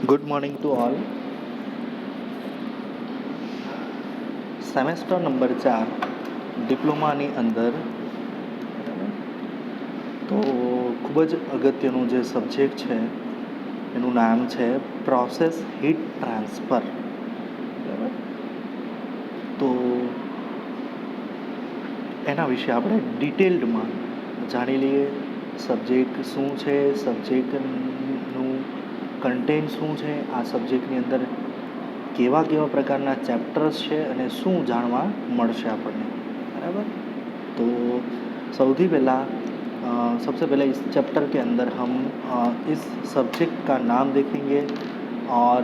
Good morning to all. Semester number 4 ડિપ્લોમાની અંદર તો ખૂબ જ અગત્યનું જે સબ્જેક્ટ છે એનું નામ છે પ્રોસેસ હીટ ટ્રાન્સફર. બરાબર, તો એના વિશે આપણે ડિટેલ્ડમાં જાણી લઈએ. સબ્જેક્ટ શું છે, સબ્જેક્ટનું કન્ટેન્ટ શું છે, આ સબ્જેક્ટની અંદર કેવા કેવા પ્રકારના ચેપ્ટર્સ છે અને શું જાણવા મળશે આપણને. बराबर, तो सौથી પહેલાં सबसे पहले इस चैप्टर के अंदर हम इस सब्जेक्ट का नाम देखेंगे और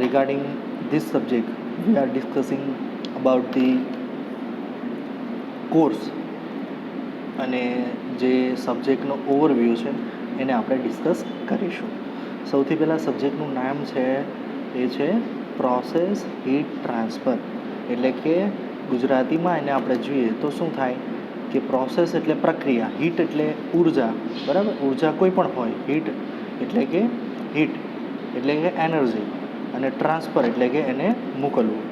regarding this subject we are discussing about the course અને જે સબ્જેક્ટનો ઓવરવ્યૂ છે એને આપણે ડિસ્કસ કરીશું. સૌથી પહેલાં સબ્જેક્ટનું નામ છે એ છે પ્રોસેસ હીટ ટ્રાન્સફર, એટલે કે ગુજરાતીમાં એને આપણે જોઈએ તો શું થાય કે પ્રોસેસ એટલે પ્રક્રિયા, હીટ એટલે ઉર્જા. બરાબર, ઉર્જા કોઈ પણ હોય, હીટ એટલે કે એનર્જી અને ટ્રાન્સફર એટલે કે એને મોકલવું.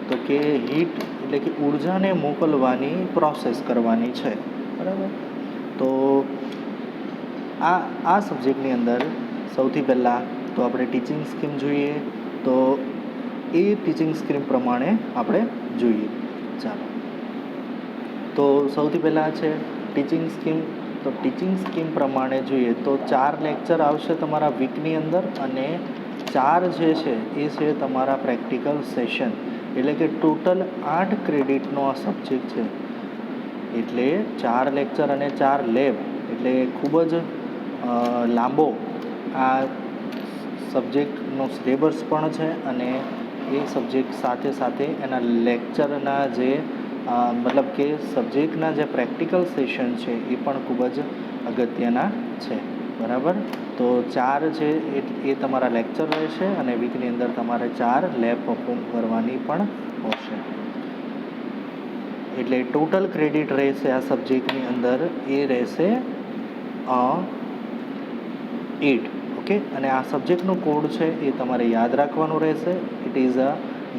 તો કે હીટ એટલે કે ઉર્જાને મોકલવાની પ્રોસેસ કરવાની છે. બરાબર, તો આ સબ્જેક્ટની અંદર સૌથી પહેલાં તો આપણે ટીચિંગ સ્કીમ જોઈએ, તો એ ટીચિંગ સ્કીમ પ્રમાણે આપણે જોઈએ. ચાલો, તો સૌથી પહેલાં છે ટીચિંગ સ્કીમ. તો ટીચિંગ સ્કીમ પ્રમાણે જોઈએ તો 4 લેક્ચર આવશે તમારા વીકની અંદર અને 4 જે છે એ છે તમારા પ્રેક્ટિકલ સેશન, એટલે કે ટોટલ 8 ક્રેડિટનો આ સબ્જેક્ટ છે. એટલે 4 લેક્ચર અને 4 લેબ, એટલે ખૂબ જ લાંબો આ સબ્જેક્ટનો સિલેબસ પણ છે અને એ સબ્જેક્ટ સાથે સાથે એના લેક્ચરના જે મતલબ કે સબ્જેક્ટના જે પ્રેક્ટિકલ સેશન છે એ પણ ખૂબ જ અગત્યના છે. બરાબર, તો 4 છે એ તમારા લેક્ચર રહેશે અને વીકની અંદર તમારે 4 લેબ પરફોર્મ કરવાની પણ આવશે. એટલે ટોટલ ક્રેડિટ રહેશે આ સબ્જેક્ટની અંદર એ રહેશે 8. ઓકે, અને આ સબ્જેક્ટનો કોડ છે એ તમારે યાદ રાખવાનો રહેશે. It is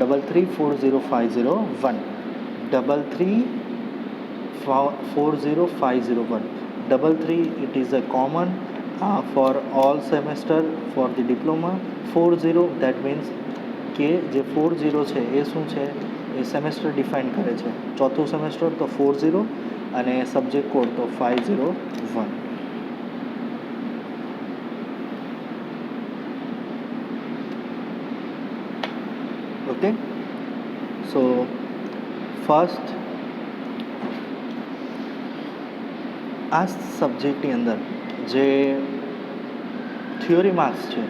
33405001 33405001. 33 it is a common for all semester for the diploma. 40 that means કે જે 40 છે એ શું છે એ સેમેસ્ટર ડિફાઇન કરે છે. ચોથું સેમેસ્ટર તો 40 અને સબ્જેક્ટ કોડ તો 501. ઓકે, સો ફર્સ્ટ આ સબ્જેક્ટની અંદર જે થિયોરી માર્ક્સ છે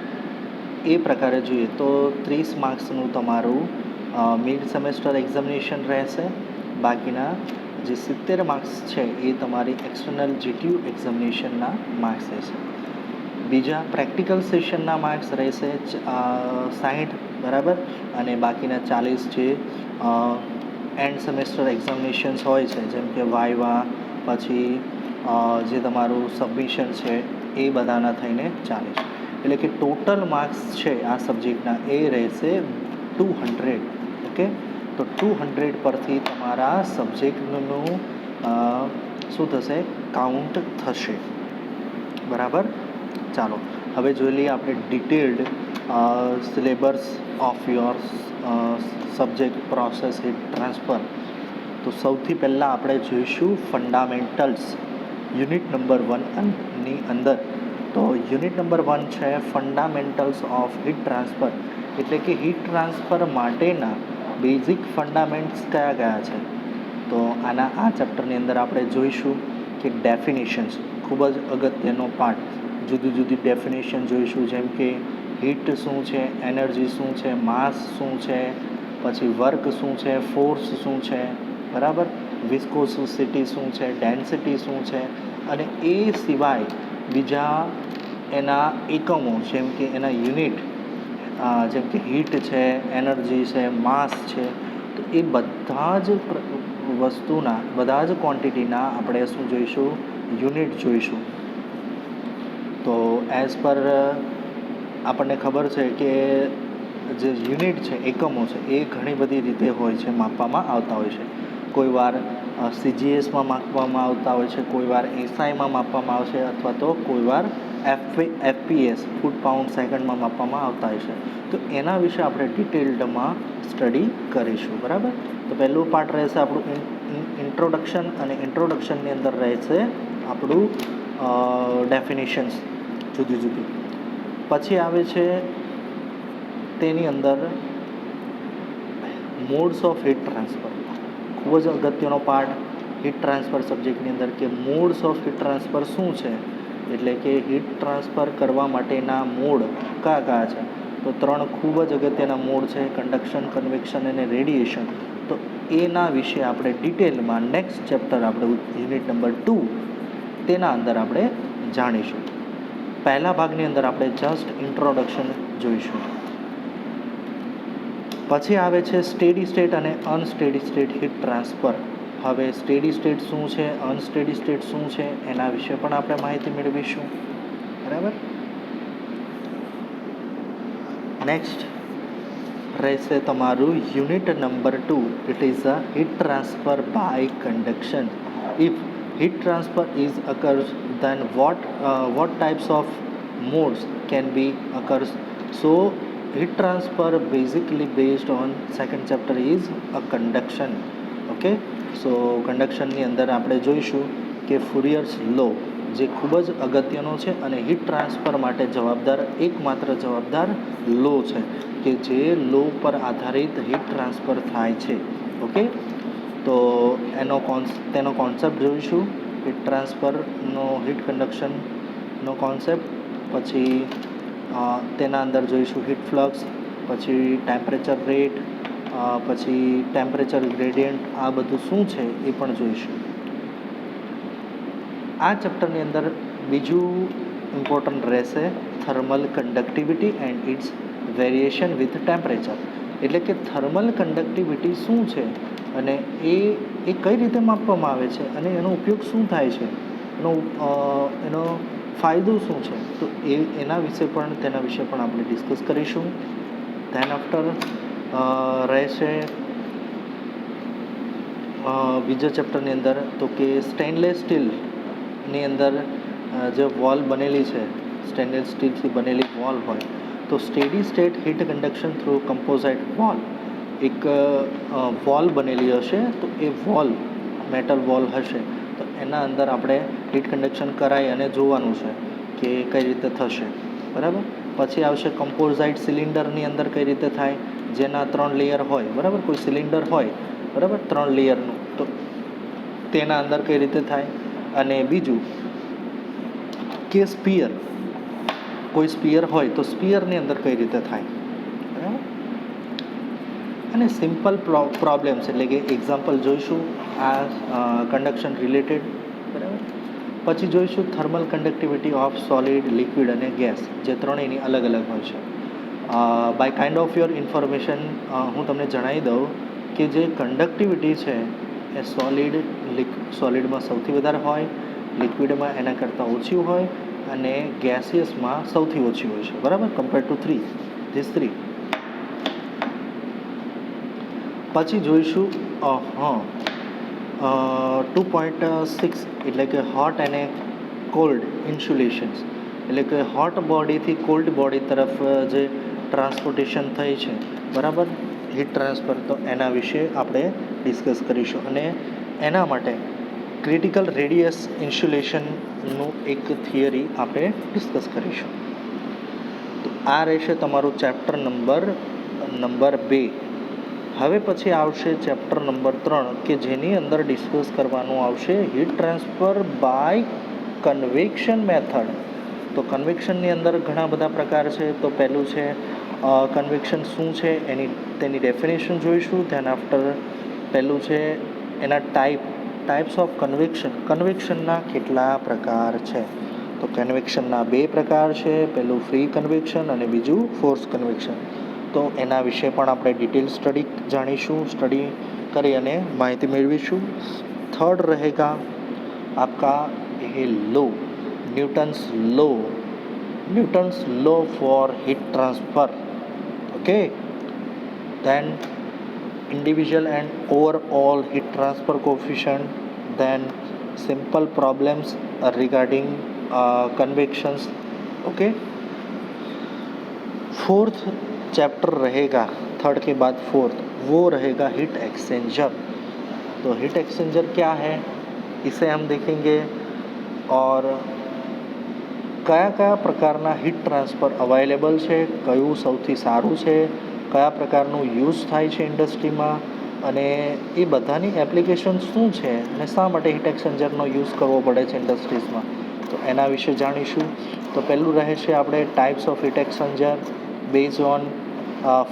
એ પ્રકારે જોઈએ તો 30 માર્ક્સનું તમારું મિડ સેમેસ્ટર એક્ઝામિનેશન રહેશે. બાકીના જે 70 માર્ક્સ છે એ તમારી એક્સટર્નલ જીટીયુ એક્ઝામિનેશનના માર્ક્સ રહેશે. બીજા પ્રેક્ટિકલ સેશનના માર્ક્સ રહેશે 60. બરાબર, અને બાકીના 40 જે એન્ડ સેમેસ્ટર એક્ઝામિનેશન્સ હોય છે, જેમ કે વાઇવા, પછી જે તમારું સબમિશન છે એ બધાના થઈને 40. એટલે કે ટોટલ માર્ક્સ છે આ સબ્જેક્ટના એ રહેશે 200. ઓકે, તો 200 પરથી તમારા સબ્જેક્ટનું શું થશે, કાઉન્ટ થશે. બરાબર, ચાલો હવે જોઈ લઈએ આપણે detailed syllabus of your subject process heat transfer. તો સૌથી પહેલાં આપણે જોઈશું ફંડામેન્ટલ્સ યુનિટ નંબર 1ની અંદર. તો યુનિટ નંબર 1 છે ફંડામેન્ટલ્સ ઓફ હીટ ટ્રાન્સફર, એટલે કે હીટ ટ્રાન્સફર માટેના બેઝિક ફંડામેન્ટ્સ કયા કયા છે. તો આ ચેપ્ટરની અંદર આપણે જોઈશું કે ડેફિનેશન્સ ખૂબ જ અગત્યનો પાર્ટ. જુદી જુદી ડેફિનેશન જોઈશું, જેમ કે હીટ શું છે, એનર્જી શું છે, માસ શું છે, પછી વર્ક શું છે, ફોર્સ શું છે. બરાબર, વિસ્કોસિટી શું છે, ડેન્સિટી શું છે, અને એ સિવાય બીજા એના એકમો જેમ કે એના યુનિટ, જેમ કે હીટ છે, એનર્જી છે, માસ છે, તો એ બધા જ વસ્તુના, બધા જ ક્વોન્ટિટીના આપણે શું જોઈશું, યુનિટ જોઈશું. તો એઝ પર આપણને ખબર છે કે જે યુનિટ છે, એકમો છે, એ ઘણી બધી રીતે હોય છે, માપવામાં આવતા હોય છે. કોઈ વાર CGSમાં માપવામાં આવતા હોય છે, કોઈ વાર SIમાં માપવામાં આવશે, અથવા તો કોઈ વાર FPS ફૂટ પાઉન્ડ સેકન્ડમાં માપવામાં આવતા હોય છે. તો એના વિશે આપણે ડિટેલ્ડમાં સ્ટડી કરીશું. બરાબર. તો પહેલું પાર્ટ રહેશે આપણું ઇન્ટ્રોડક્શન, અને ઇન્ટ્રોડક્શનની અંદર રહેશે આપણું ડેફિનેશન્સ જુદી જુદી. પછી આવે છે તેની અંદર મોડ્સ ઓફ હીટ ટ્રાન્સફર. ખૂબ જ અગત્યનો પાર્ટ હીટ ટ્રાન્સફર સબ્જેક્ટની અંદર, કે મોડ્સ ઓફ હીટ ટ્રાન્સફર શું છે, એટલે કે હીટ ટ્રાન્સફર કરવા માટેના મોડ કયા છે. તો 3 ખૂબ જ અગત્યના મોડ છે: કન્ડક્શન, કન્વેક્શન અને રેડિએશન. તો એના વિશે આપણે ડિટેલમાં નેક્સ્ટ ચેપ્ટર આપણે યુનિટ નંબર 2 તેના અંદર આપણે જાણીશું. પહેલા ભાગની અંદર આપણે જસ્ટ ઇન્ટ્રોડક્શન જોઈશું. પછી આવે છે સ્ટેડી સ્ટેટ અને અનસ્ટેડી સ્ટેટ હીટ ટ્રાન્સફર. હવે સ્ટેડી સ્ટેટ શું છે, અનસ્ટેડી સ્ટેટ શું છે, એના વિશે પણ આપણે માહિતી મેળવીશું. બરાબર. નેક્સ્ટ રહેશે તમારું unit number 2. It is a heat transfer by conduction. If heat transfer is occurs, then what types of modes can be occurs. So heat transfer basically based on second chapter is a conduction. Okay, so conduction ની અંદર આપણે જોઈશું કે ફુરિયર્સ લો જે ખૂબ જ અગત્યનો છે, અને હીટ ટ્રાન્સફર માટે એકમાત્ર જવાબદાર લો છે, કે જે લો પર આધારિત હીટ ટ્રાન્સફર થાય છે. ઓકે, તો તેનો કોન્સેપ્ટ જોઈશું, હીટ ટ્રાન્સફરનો, હીટ કન્ડક્શનનો કોન્સેપ્ટ. પછી તેના અંદર જોઈશું હીટ ફ્લક્સ, પછી ટેમ્પરેચર રેટ, પછી ટેમ્પરેચર ગ્રેડિયન્ટ, આ બધું શું છે એ પણ જોઈશું. આ ચેપ્ટરની અંદર બીજું ઇમ્પોર્ટન્ટ રહેશે thermal conductivity and its variation with temperature. એટલે કે થર્મલ કન્ડક્ટિવિટી શું છે, અને એ કઈ રીતે માપવામાં આવે છે, અને એનો ઉપયોગ શું થાય છે, એનો ફાયદો શું છે, તો તેના વિશે પણ આપણે ડિસ્કસ કરીશું. ધેન આફ્ટર રહેશે બીજા ચેપ્ટરની અંદર તો કે સ્ટેનલેસ સ્ટીલની અંદર જે વોલ બનેલી છે, સ્ટેનલેસ સ્ટીલથી બનેલી વોલ હોય, તો steady state heat conduction through composite wall. એક વોલ બનેલી હશે, તો એ વોલ મેટલ વોલ હશે, તો એના અંદર આપણે હીટ કન્ડક્શન કરાવી અને જોવાનું છે કે કઈ રીતે થશે. બરાબર. પછી આવશે કમ્પોઝાઇટ સિલિન્ડરની અંદર કઈ રીતે થાય, જેના 3 લેયર હોય. બરાબર. કોઈ સિલિન્ડર હોય, બરાબર, 3 લેયરનું, તો તેના અંદર કઈ રીતે થાય. અને બીજું કે સ્પિયર, કોઈ સ્પિયર હોય તો સ્પિયરની અંદર કઈ રીતે થાય. બરાબર. અને સિમ્પલ પ્રોબ્લેમ્સ, એટલે કે એક્ઝામ્પલ જોઈશું આ કન્ડક્શન રિલેટેડ. બરાબર. પછી જોઈશું thermal conductivity of solid, liquid અને ગેસ, જે ત્રણેયની અલગ અલગ હોય છે. By kind of your information હું તમને જણાવી દઉં કે જે કન્ડક્ટિવિટી છે એ સોલિડમાં સૌથી વધારે હોય, લિક્વિડમાં એના કરતાં ઓછી હોય, અને ગેસિયસમાં સૌથી ઓછી હોય છે. બરાબર. Compare to 3. પછી જોઈશું 2.6, એટલે કે હોટ અને કોલ્ડ ઇન્સ્યુલેશન્સ. એટલે કે હોટ બોડીથી કોલ્ડ બોડી તરફ જે ટ્રાન્સપોર્ટેશન થઈ છે, બરાબર, હીટ ટ્રાન્સફર, તો એના વિશે આપણે ડિસ્કસ કરીશું. અને એના માટે ક્રિટિકલ રેડિયસ ઇન્સ્યુલેશનનું એક થિયરી આપણે ડિસ્કસ કરીશું. તો આ રહેશે તમારું ચેપ્ટર નંબર 2. હવે પછી આવશે ચેપ્ટર નંબર 3, કે જેની અંદર ડિસ્કસ કરવાનું આવશે heat transfer by convection method. તો કન્વેક્શનની અંદર ઘણા બધા પ્રકાર છે. તો પહેલું છે કન્વેક્શન શું છે, તેની ડેફિનેશન જોઈશું. ધેન આફ્ટર પહેલું છે એના ટાઈપ્સ ઓફ કન્વેક્શનના કેટલા પ્રકાર છે. તો કન્વેક્શનના 2 પ્રકાર છે, પહેલું ફ્રી કન્વેક્શન અને બીજું ફોર્સ કન્વેક્શન. તો એના વિશે પણ આપણે ડિટેલ સ્ટડી કરી અને માહિતી મેળવીશું. થર્ડ रहेगा आपका ये law, Newton's law, Newton's law for heat transfer. Okay, then individual and overall heat transfer coefficient, then simple problems regarding convections. Okay, fourth chapter रहेगा, थर्ड के बाद फोर्थ वो रहेगा हीट एक्सचेंजर. तो हीट एक्सचेंजर क्या है इसे हम देखेंगे, और કયા કયા પ્રકારના હીટ ટ્રાન્સફર અવેલેબલ છે, કયું સૌથી સારું છે, કયા પ્રકારનું યુઝ થાય છે ઇન્ડસ્ટ્રીમાં, અને એ બધાની એપ્લિકેશન શું છે અને શા માટે હીટ એક્સચેન્જરનો યુઝ કરવો પડે છે ઇન્ડસ્ટ્રીઝમાં, તો એના વિશે જાણીશું. તો પહેલું રહે છે આપણે types of heat exchanger base on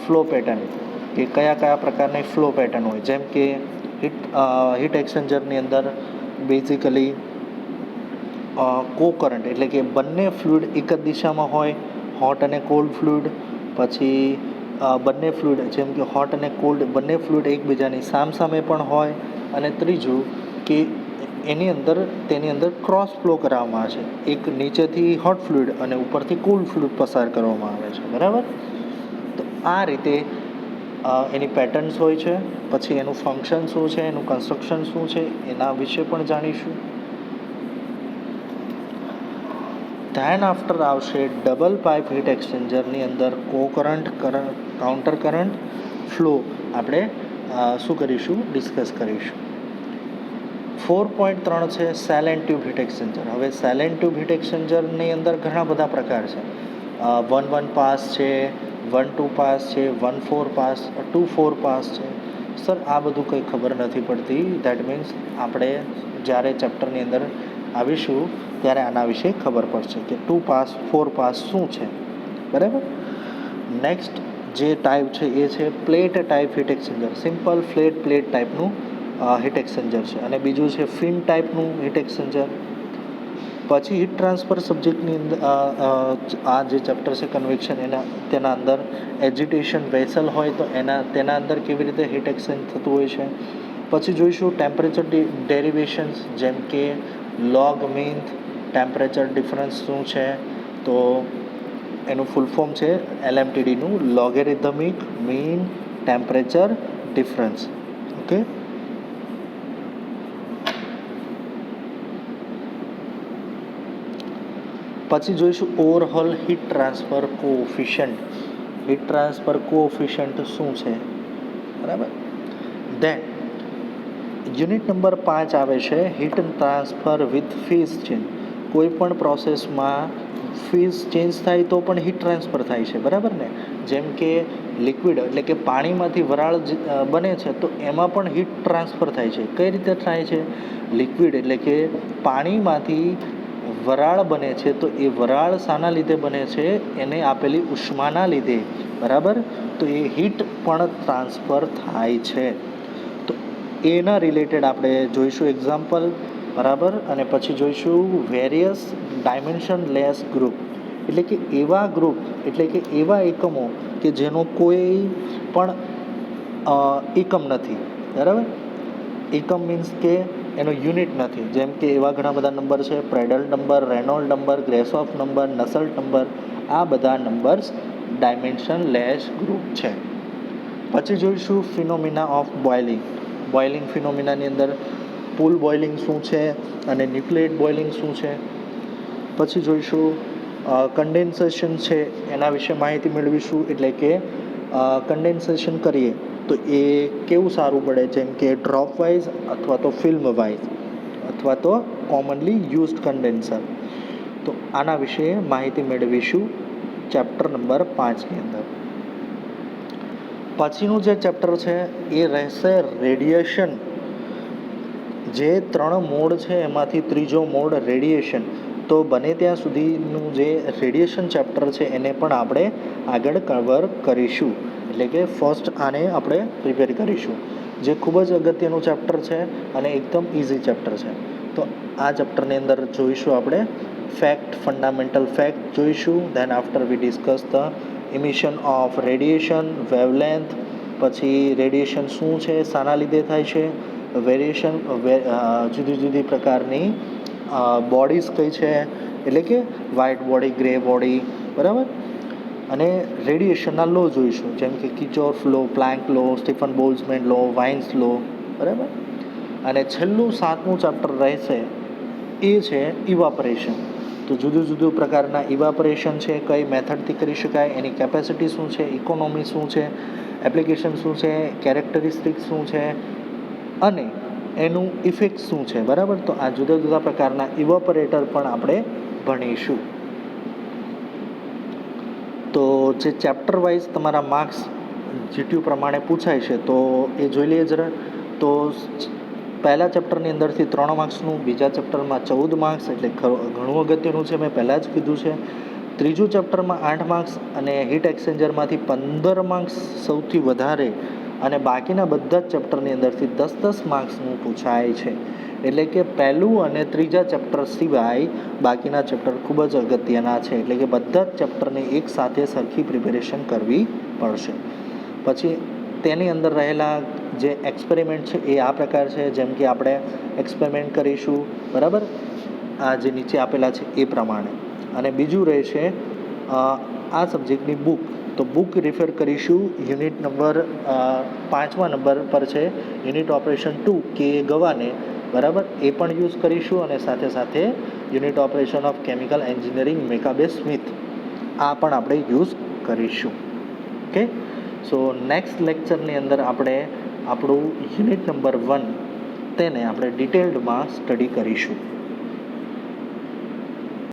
flow pattern, કે કયા કયા પ્રકારની ફ્લો પેટર્ન હોય. જેમ કે હીટ એક્સચેન્જરની અંદર બેઝિકલી કો કરંટ એટલે કે બંને ફ્લુઇડ એક જ દિશામાં હોય, હોટ અને કોલ્ડ ફ્લુઇડ. પછી બંને ફ્લુઇડ જેમ કે હોટ અને કોલ્ડ બંને ફ્લુઇડ એકબીજાની સામસામે પણ હોય. અને ત્રીજું કે તેની અંદર ક્રોસ ફ્લો કરવામાં આવે છે, એક નીચેથી હોટ ફ્લુઇડ અને ઉપરથી કોલ્ડ ફ્લુઇડ પસાર કરવામાં આવે છે. બરાબર, તો આ રીતે એની પેટર્ન્સ હોય છે. પછી એનું ફંક્શન શું છે, એનું કન્સ્ટ્રક્શન શું છે, એના વિશે પણ જાણીશું. ધેન આફ્ટર આવશે ડબલ પાઇપ હીટ એક્સચેન્જરની અંદર કો કરંટ, કાઉન્ટર કરંટ, ફ્લો આપણે શું કરીશું, ડિસ્કસ કરીશું. 4.3 છે cell and tube heat exchanger. હવે સેલ એન્ડ ટ્યુબ હીટ એક્સચેન્જરની અંદર ઘણા બધા પ્રકાર છે. 1-1 પાસ છે, 1-2 પાસ છે, 1-4 પાસ, 2-4 પાસ છે. સર આ બધું કંઈ ખબર નથી પડતી. દેટ મીન્સ આપણે જ્યારે ચેપ્ટરની અંદર આવીશું ત્યારે આના વિશે ખબર પડશે કે 2 પાસ 4 પાસ શું છે. બરાબર, નેક્સ્ટ જે ટાઈપ છે એ છે plate type heat exchanger. Simple flat plate ટાઈપનું હીટ એક્સચેન્જર છે. અને બીજું છે ફિન ટાઈપનું હીટ એક્સચેન્જર. પછી હીટ ટ્રાન્સફર સબ્જેક્ટની અંદર આ જે ચેપ્ટર છે કન્વેક્શન, તેના અંદર એજિટેશન વેસલ હોય તો તેના અંદર કેવી રીતે હીટ એક્સચેન્જ થતું હોય છે. પછી જોઈશું ટેમ્પરેચર ડેરિવેશન્સ, જેમ કે લોગ મીન ટેમ્પરેચર ડિફરન્સ શું છે, તો એનું ફૂલ ફોર્મ છે LMTDનું લોગેરિધમિક મીન ટેમ્પરેચર ડિફરન્સ. ઓકે, પછી જોઈશું overall heat transfer coefficient. Heat transfer coefficient શું છે. બરાબર, ધેન યુનિટ નંબર 5 આવે છે heat transfer with phase change. કોઈ પણ પ્રોસેસમાં ફેઝ ચેન્જ થાય તો પણ હીટ ટ્રાન્સફર થાય છે. બરાબર ને, જેમ કે લિક્વિડ એટલે કે પાણીમાંથી વરાળ બને છે તો એમાં પણ હીટ ટ્રાન્સફર થાય છે. કઈ રીતે થાય છે, લિક્વિડ એટલે કે પાણીમાંથી વરાળ બને છે તો એ વરાળ શાના લીધે બને છે, એને આપેલી ઉષ્માના લીધે. બરાબર, તો એ હીટ પણ ટ્રાન્સફર થાય છે. તો એના રિલેટેડ આપણે જોઈશું એક્ઝામ્પલ. બરાબર, અને પછી જોઈશું વેરિયસ ડાયમેન્શન લેસ ગ્રુપ, એટલે કે એવા ગ્રુપ એટલે કે એવા એકમો કે જેનો કોઈ પણ એકમ નથી. બરાબર, એકમ મીન્સ કે એનો યુનિટ નથી. જેમ કે એવા ઘણા બધા નંબર છે, પ્રેડલ નંબર, રેનોલ્ડ નંબર, ગ્રેસોફ નંબર, નસલ્ટ નંબર. આ બધા નંબર્સ ડાયમેન્શન લેસ ગ્રુપ છે. પછી જોઈશું ફિનોમિના ઓફ બોઇલિંગ. બોઇલિંગ ફિનોમિનાની અંદર પૂલ બોઇલિંગ શું છે અને ન્યુક્લિએટ બોઇલિંગ શું છે. પછી જોઈશું કન્ડેન્સેશન છે, એના વિશે માહિતી મેળવીશું. એટલે કે કન્ડેન્સેશન કરીએ તો એ કેવું સારું પડે, જેમ કે ડ્રોપ વાઇઝ અથવા તો ફિલ્મ વાઇઝ અથવા તો કોમનલી યુઝડ કન્ડેન્સર. તો આના વિશે માહિતી મેળવીશું ચેપ્ટર નંબર 5ની અંદર. પછીનું જે ચેપ્ટર છે એ રહેશે રેડિયેશન. જે 3 મોડ છે એમાંથી ત્રીજો મોડ રેડિયેશન. તો બને ત્યાં સુધીનું જે રેડિયેશન ચેપ્ટર છે એને પણ આપણે આગળ કવર કરીશું. એટલે કે ફર્સ્ટ આને આપણે પ્રિપેર કરીશું, જે ખૂબ જ અગત્યનું ચેપ્ટર છે અને એકદમ ઇઝી ચેપ્ટર છે. તો આ ચેપ્ટરની અંદર જોઈશું આપણે ફેક્ટ, ફંડામેન્ટલ ફેક્ટ જોઈશું. Than after V discuss the emission of radiation, wavelength. પછી રેડિયેશન શું છે, શાના લીધે થાય છે, વેરિએશન, જુદી જુદી પ્રકારની બોડીઝ કઈ છે, એટલે કે વ્હાઇટ બોડી, ગ્રે બોડી, બરાબર. અને રેડિયેશનના લો જોઈશું, જેમ કે કિર્ચોફ લો, પ્લાન્ક લો, સ્ટીફન બોલ્ટ્ઝમેન લો, વાઇન્સ લો, બરાબર. અને છેલ્લું 7મું ચેપ્ટર રહેશે એ છે ઇવાપરેશન. તો જુદું જુદું પ્રકારના ઇવાપરેશન છે, કઈ મેથડથી કરી શકાય, એની કેપેસિટી શું છે, ઇકોનોમી શું છે, એપ્લિકેશન શું છે, કેરેક્ટરિસ્ટિક શું છે અને એનું ઇફેક્ટ શું છે, બરાબર. તો આ જુદા જુદા પ્રકારના ઇવાપરેટર પણ આપણે ભણીશું. તો જે ચેપ્ટર વાઇઝ તમારા માર્ક્સ જીટીયુ પ્રમાણે પૂછાય છે તો એ જોઈ લઈએ જરા. તો પહેલા ચેપ્ટરની અંદરથી 3 માર્ક્સનું, બીજા ચેપ્ટરમાં 14 માર્ક્સ, એટલે ઘણું અગત્યનું છે, મેં પહેલાં જ કીધું છે. ત્રીજું ચેપ્ટરમાં 8 માર્ક્સ અને હીટ એક્સચેન્જરમાંથી 15 માર્ક્સ સૌથી વધારે, અને બાકીના બધા જ ચેપ્ટરની અંદરથી 10-10 માર્ક્સનું પૂછાય છે. એટલે કે પહેલું અને ત્રીજા ચેપ્ટર સિવાય બાકીના ચેપ્ટર ખૂબ જ અગત્યના છે. એટલે કે બધા જ ચેપ્ટરને એક સાથે સરખી પ્રિપેરેશન કરવી પડશે. પછી તેની અંદર રહેલા જે એક્સપેરિમેન્ટ છે એ આ પ્રકાર છે, જેમ કે આપણે એક્સપેરિમેન્ટ કરીશું, બરાબર, આ જે નીચે આપેલા છે એ પ્રમાણે. અને બીજું રહેશે આ સબ્જેક્ટની બુક. તો બુક રિફર કરીશું યુનિટ નંબર 5મા નંબર પર છે, યુનિટ ઓપરેશન 2 કે ગવાને, બરાબર, એ પણ યુઝ કરીશું. અને સાથે સાથે unit operation of chemical engineering McCabe Smith, આ પણ આપણે યુઝ કરીશું. ઓકે. સો નેક્સ્ટ લેક્ચરની અંદર આપણે આપણું યુનિટ નંબર 1 તેને આપણે ડિટેલ્ડમાં સ્ટડી કરીશું.